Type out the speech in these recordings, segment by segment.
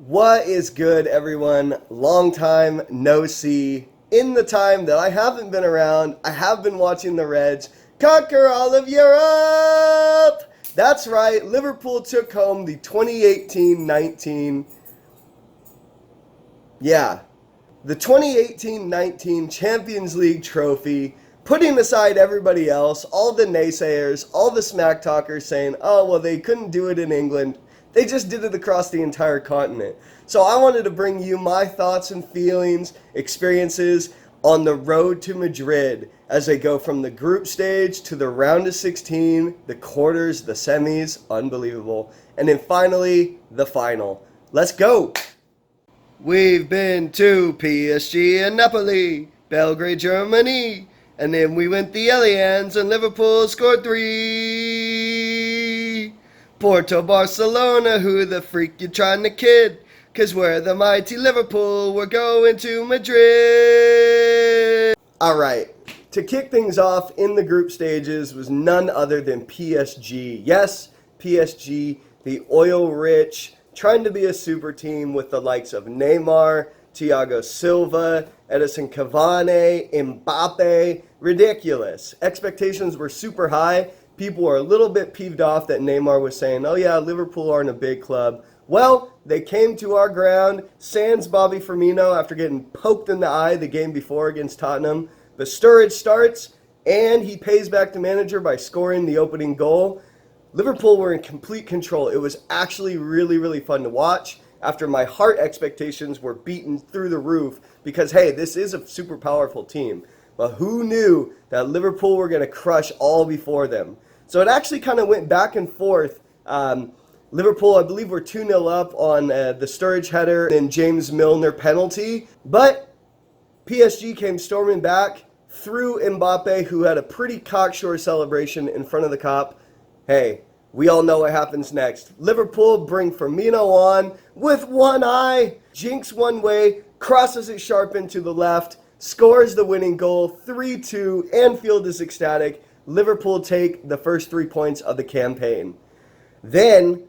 What is good, everyone? Long time no see. In the time that I haven't been around, I have been watching the Reds conquer all of Europe! That's right, Liverpool took home the 2018-19, yeah, the 2018-19 Champions League trophy, putting aside everybody else, all the naysayers, all the smack talkers saying, oh, well, they couldn't do it in England. They just did it across the entire continent. So I wanted to bring you my thoughts and feelings, experiences on the road to Madrid as they go from the group stage to the round of 16, the quarters, the semis, unbelievable, and then finally the final. Let's go! We've been to PSG and Napoli, Belgrade, Germany, and then we went the Allianz and Liverpool scored three. Porto, Barcelona, who the freak you trying to kid? 'Cause we're the mighty Liverpool, we're going to Madrid. Alright, to kick things off in the group stages was none other than PSG. Yes, PSG, the oil-rich, trying to be a super team with the likes of Neymar, Thiago Silva, Edison Cavani, Mbappe. Ridiculous. Expectations were super high. People were a little bit peeved off that Neymar was saying, oh yeah, Liverpool aren't a big club. Well, they came to our ground, sans Bobby Firmino after getting poked in the eye the game before against Tottenham. The Sturridge starts, and he pays back the manager by scoring the opening goal. Liverpool were in complete control. It was actually really, really fun to watch after my heart expectations were beaten through the roof because, hey, this is a super powerful team. But who knew that Liverpool were going to crush all before them? So it actually kind of went back and forth. Liverpool, I believe, were 2-0 up on the Sturridge header and James Milner penalty. But PSG came storming back through Mbappe, who had a pretty cocksure celebration in front of the cop. Hey, we all know what happens next. Liverpool bring Firmino on with one eye, jinks one way, crosses it sharp into the left, scores the winning goal, 3-2. Anfield is ecstatic. Liverpool take the first 3 points of the campaign. Then,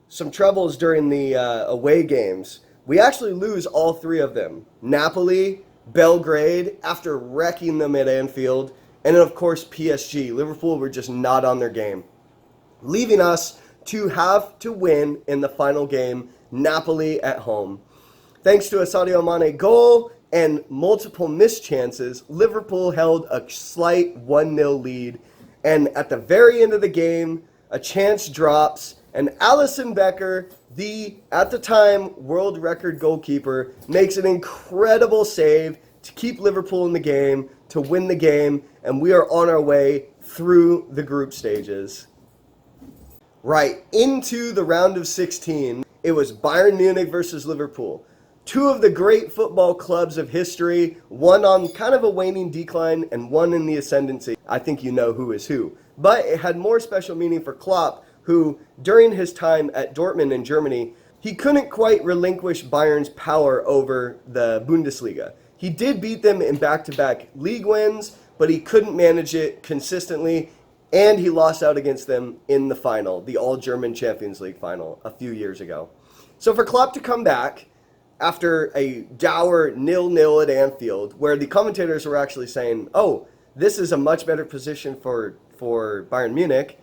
some troubles during the away games. We actually lose all 3 of them. Napoli, Belgrade, after wrecking them at Anfield, and then, of course, PSG. Liverpool were just not on their game, leaving us to have to win in the final game, Napoli at home. Thanks to a Sadio Mane goal and multiple missed chances, Liverpool held a slight 1-0 lead, and at the very end of the game, a chance drops, and Alisson Becker, the, at the time, world record goalkeeper, makes an incredible save to keep Liverpool in the game, to win the game, and we are on our way through the group stages. Right, into the round of 16, it was Bayern Munich versus Liverpool. 2 of the great football clubs of history, one on kind of a waning decline and one in the ascendancy. I think you know who is who. But it had more special meaning for Klopp, who, during his time at Dortmund in Germany, he couldn't quite relinquish Bayern's power over the Bundesliga. He did beat them in back-to-back league wins, but he couldn't manage it consistently, and he lost out against them in the final, the All-German Champions League final, a few years ago. So for Klopp to come back after a dour 0-0 at Anfield, where the commentators were actually saying, oh, this is a much better position for Bayern Munich.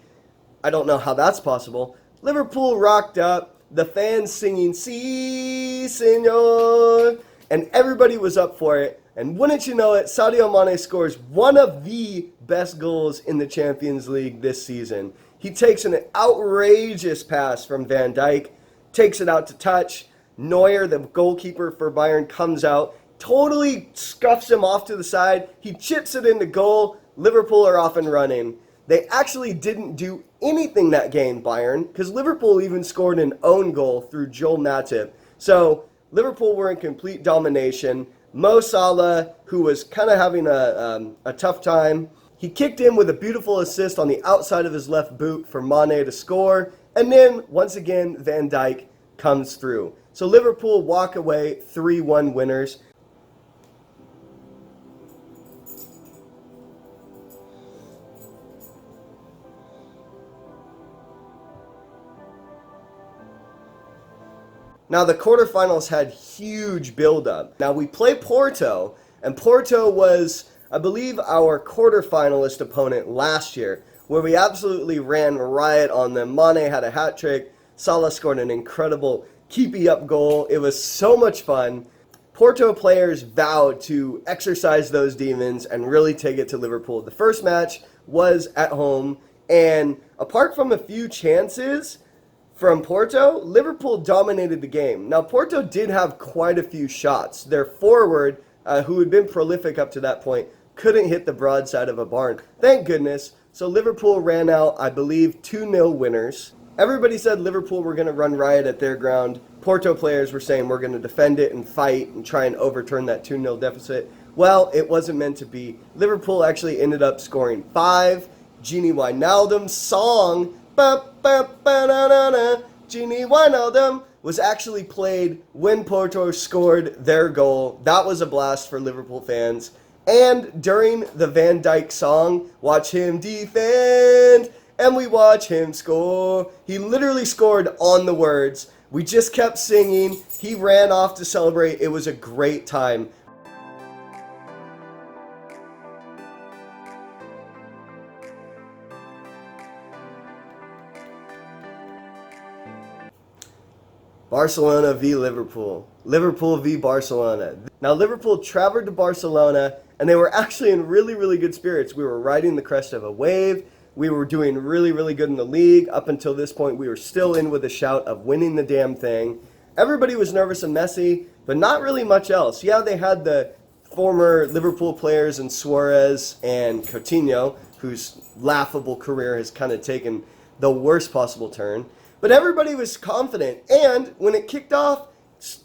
I don't know how that's possible. Liverpool rocked up, the fans singing, Si, Senor, and everybody was up for it. And wouldn't you know it, Sadio Mane scores one of the best goals in the Champions League this season. He takes an outrageous pass from Van Dijk, takes it out to touch. Neuer, the goalkeeper for Bayern, comes out, totally scuffs him off to the side. He chips it into goal. Liverpool are off and running. They actually didn't do anything that game, Bayern, because Liverpool even scored an own goal through Joel Matip. So Liverpool were in complete domination. Mo Salah, who was kind of having a tough time, he kicked in with a beautiful assist on the outside of his left boot for Mane to score. And then, once again, Van Dijk comes through. So Liverpool walk away 3-1 winners. Now, the quarterfinals had huge build-up. Now, we play Porto, and Porto was, I believe, our quarterfinalist opponent last year, where we absolutely ran riot on them. Mane had a hat trick. Salah scored an incredible keepy-up goal. It was so much fun. Porto players vowed to exercise those demons and really take it to Liverpool. The first match was at home, and apart from a few chances from Porto, Liverpool dominated the game. Now, Porto did have quite a few shots. Their forward, who had been prolific up to that point, couldn't hit the broadside of a barn. Thank goodness. So Liverpool ran out, I believe, 2-0 winners. Everybody said Liverpool were going to run riot at their ground. Porto players were saying we're going to defend it and fight and try and overturn that 2-0 deficit. Well, it wasn't meant to be. Liverpool actually ended up scoring 5. Gini Wijnaldum's song, Gini Wijnaldum, was actually played when Porto scored their goal. That was a blast for Liverpool fans. And during the Van Dijk song, watch him defend, and we watch him score. He literally scored on the words. We just kept singing. He ran off to celebrate. It was a great time. Barcelona v Liverpool. Liverpool v Barcelona. Now, Liverpool traveled to Barcelona, and they were actually in really, really good spirits. We were riding the crest of a wave. We were doing really, really good in the league. Up until this point, we were still in with a shout of winning the damn thing. Everybody was nervous and messy, but not really much else. Yeah, they had the former Liverpool players in Suarez and Coutinho, whose laughable career has kind of taken the worst possible turn. But everybody was confident, and when it kicked off,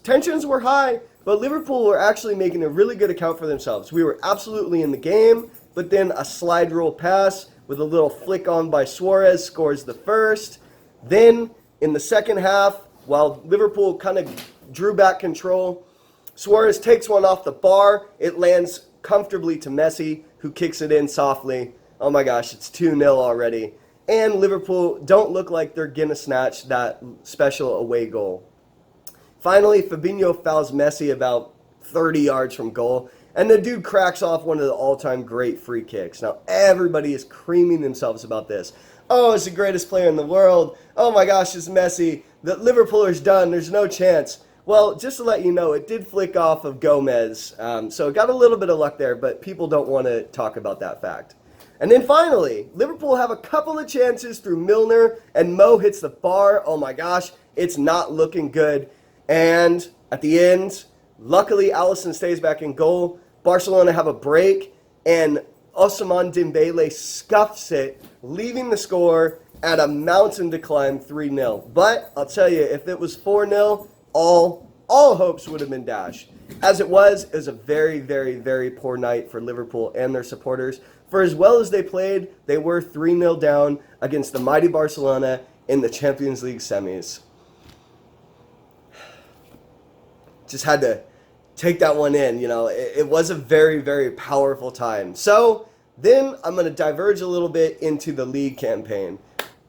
tensions were high, but Liverpool were actually making a really good account for themselves. We were absolutely in the game, but then a slide rule pass with a little flick on by Suarez scores the first. Then, in the second half, while Liverpool kind of drew back control, Suarez takes one off the bar. It lands comfortably to Messi, who kicks it in softly. Oh my gosh, it's 2-0 already. And Liverpool don't look like they're going to snatch that special away goal. Finally, Fabinho fouls Messi about 30 yards from goal, and the dude cracks off one of the all-time great free kicks. Now, everybody is creaming themselves about this. Oh, it's the greatest player in the world. Oh my gosh, it's Messi. The Liverpoolers done. There's no chance. Well, just to let you know, it did flick off of Gomez, so it got a little bit of luck there, but people don't want to talk about that fact. And then finally, Liverpool have a couple of chances through Milner, and Mo hits the bar. Oh my gosh, it's not looking good. And at the end, luckily Alisson stays back in goal. Barcelona have a break, and Ousmane Dembele scuffs it, leaving the score at a mountain to climb, 3-0. But I'll tell you, if it was 4-0, all hopes would have been dashed. As it was a very, very, very poor night for Liverpool and their supporters. For as well as they played, they were 3-0 down against the mighty Barcelona in the Champions League semis. Just had to take that one in, you know. It was a very, very powerful time. So then I'm going to diverge a little bit into the league campaign.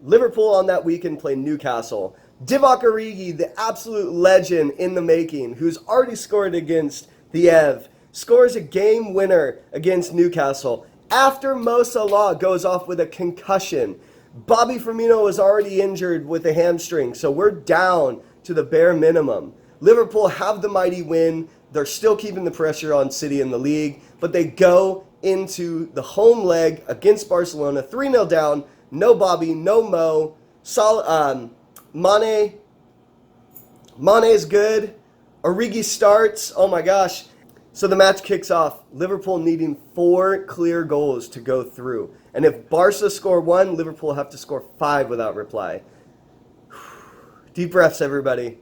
Liverpool on that weekend played Newcastle. Divock Origi, the absolute legend in the making, who's already scored against the Ev, scores a game winner against Newcastle after Mo Salah goes off with a concussion. Bobby Firmino was already injured with a hamstring, so we're down to the bare minimum. Liverpool have the mighty win. They're still keeping the pressure on City in the league, but they go into the home leg against Barcelona, 3-0 down. No Bobby, no Mo. Mane's good. Origi starts. Oh my gosh. So the match kicks off. Liverpool needing 4 clear goals to go through. And if Barca score 1, Liverpool have to score 5 without reply. Deep breaths, everybody.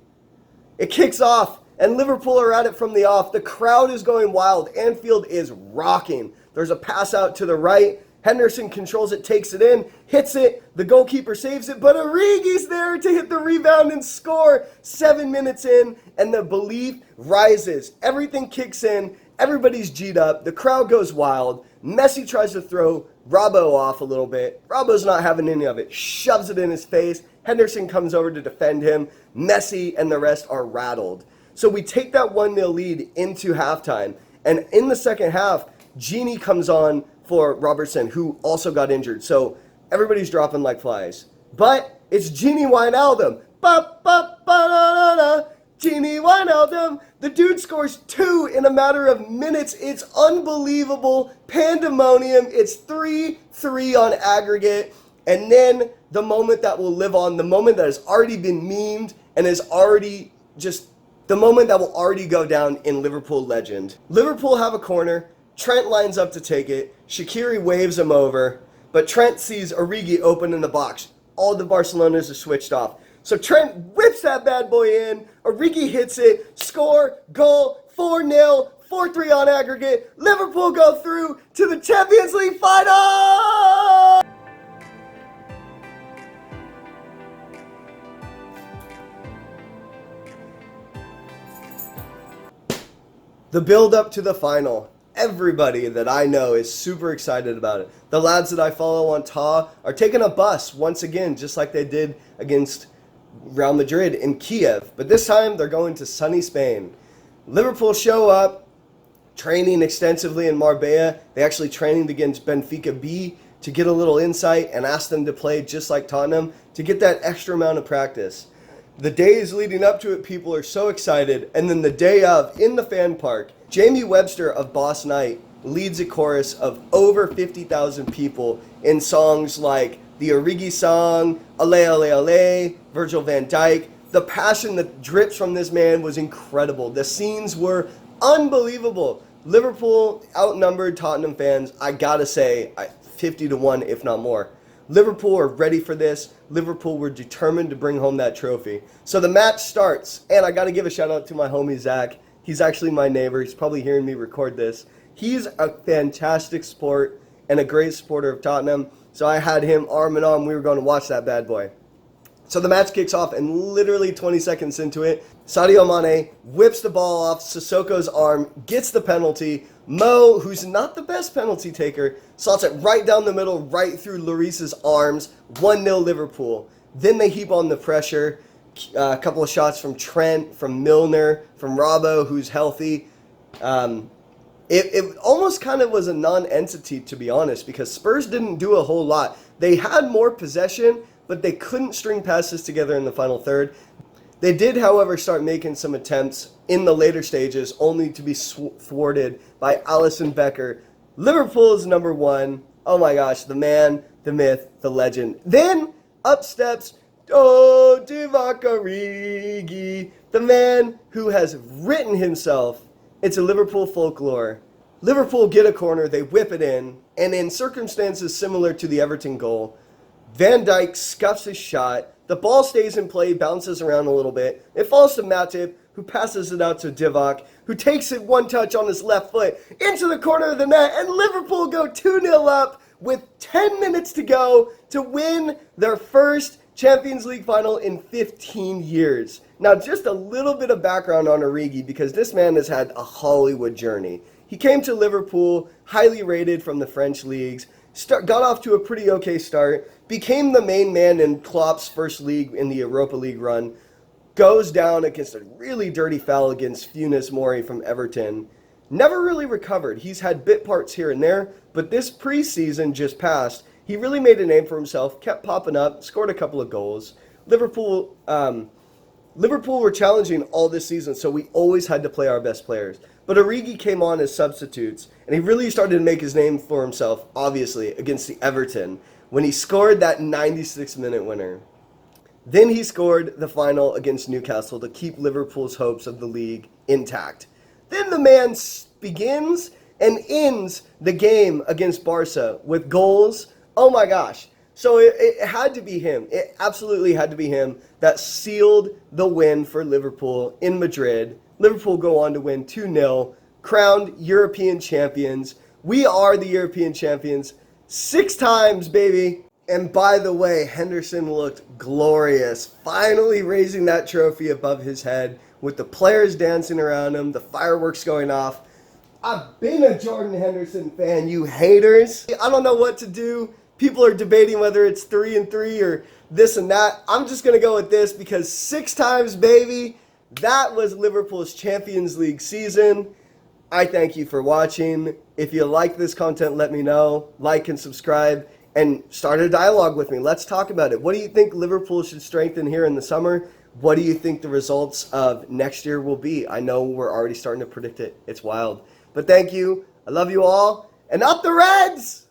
It kicks off, and Liverpool are at it from the off. The crowd is going wild. Anfield is rocking. There's a pass out to the right. Henderson controls it, takes it in, hits it. The goalkeeper saves it, but Origi's there to hit the rebound and score. 7 minutes in, and the belief rises. Everything kicks in. Everybody's G'd up. The crowd goes wild. Messi tries to throw Robbo off a little bit. Robbo's not having any of it. Shoves it in his face. Henderson comes over to defend him. Messi and the rest are rattled. So we take that 1-0 lead into halftime. And in the second half, Genie comes on for Robertson, who also got injured. So everybody's dropping like flies. But it's Genie Wijnaldum. Ba-ba-ba-da-da-da. Genie Wijnaldum. The dude scores 2 in a matter of minutes. It's unbelievable. Pandemonium. It's 3-3 on aggregate. And then the moment that will live on, the moment that has already been memed and is already just the moment that will already go down in Liverpool legend. Liverpool have a corner. Trent lines up to take it. Shaqiri waves him over. But Trent sees Origi open in the box. All the Barcelonas are switched off. So Trent whips that bad boy in. Origi hits it. Score. Goal. 4-0. 4-3 on aggregate. Liverpool go through to the Champions League final! The build up to the final. Everybody that I know is super excited about it. The lads that I follow on TAW are taking a bus once again, just like they did against Real Madrid in Kiev. But this time they're going to sunny Spain. Liverpool show up, training extensively in Marbella. They actually trained against Benfica B to get a little insight and ask them to play just like Tottenham to get that extra amount of practice. The days leading up to it, people are so excited. And then the day of, in the fan park, Jamie Webster of Boss Night leads a chorus of over 50,000 people in songs like the Origi song, Ale Ale Ale, Virgil van Dijk. The passion that drips from this man was incredible. The scenes were unbelievable. Liverpool outnumbered Tottenham fans, I gotta say, 50-1, if not more. Liverpool are ready for this. Liverpool were determined to bring home that trophy. So the match starts, and I got to give a shout out to my homie Zach. He's actually my neighbor. He's probably hearing me record this. He's a fantastic sport and a great supporter of Tottenham. So I had him arm in arm. We were going to watch that bad boy. So the match kicks off, and literally 20 seconds into it, Sadio Mane whips the ball off Sissoko's arm, gets the penalty. Mo, who's not the best penalty taker, slots it right down the middle, right through Lloris's arms. 1-0 Liverpool. Then they heap on the pressure. A couple of shots from Trent, from Milner, from Robbo, who's healthy. It almost kind of was a non-entity, to be honest, because Spurs didn't do a whole lot. They had more possession, but they couldn't string passes together in the final third. They did, however, start making some attempts in the later stages, only to be thwarted by Alisson Becker. Liverpool's number one. Oh my gosh, the man, the myth, the legend. Then up steps Divock Origi, the man who has written himself into Liverpool folklore. Liverpool get a corner, they whip it in, and in circumstances similar to the Everton goal, Van Dijk scuffs his shot. The ball stays in play, bounces around a little bit. It falls to Matip, who passes it out to Divock, who takes it one touch on his left foot into the corner of the net, and Liverpool go 2-0 up with 10 minutes to go to win their first Champions League final in 15 years. Now, just a little bit of background on Origi, because this man has had a Hollywood journey. He came to Liverpool, highly rated from the French leagues, got off to a pretty okay start, became the main man in Klopp's first league in the Europa League run, goes down against a really dirty foul against Funes Mori from Everton, never really recovered. He's had bit parts here and there, but this preseason just passed, he really made a name for himself, kept popping up, scored a couple of goals. Liverpool were challenging all this season, so we always had to play our best players. But Origi came on as substitutes, and he really started to make his name for himself, obviously, against the Everton, when he scored that 96-minute winner. Then he scored the final against Newcastle to keep Liverpool's hopes of the league intact. Then the man begins and ends the game against Barca with goals. Oh my gosh. So it had to be him. It absolutely had to be him that sealed the win for Liverpool in Madrid. Liverpool go on to win 2-0, crowned European champions. We are the European champions 6 times, baby. And by the way, Henderson looked glorious, finally raising that trophy above his head with the players dancing around him, the fireworks going off. I've been a Jordan Henderson fan, you haters. I don't know what to do. People are debating whether it's 3-3 or this and that. I'm just going to go with this because 6 times, baby, that was Liverpool's Champions League season. I thank you for watching. If you like this content, let me know. Like and subscribe and start a dialogue with me. Let's talk about it. What do you think Liverpool should strengthen here in the summer? What do you think the results of next year will be? I know we're already starting to predict it. It's wild. But thank you. I love you all. And up the Reds!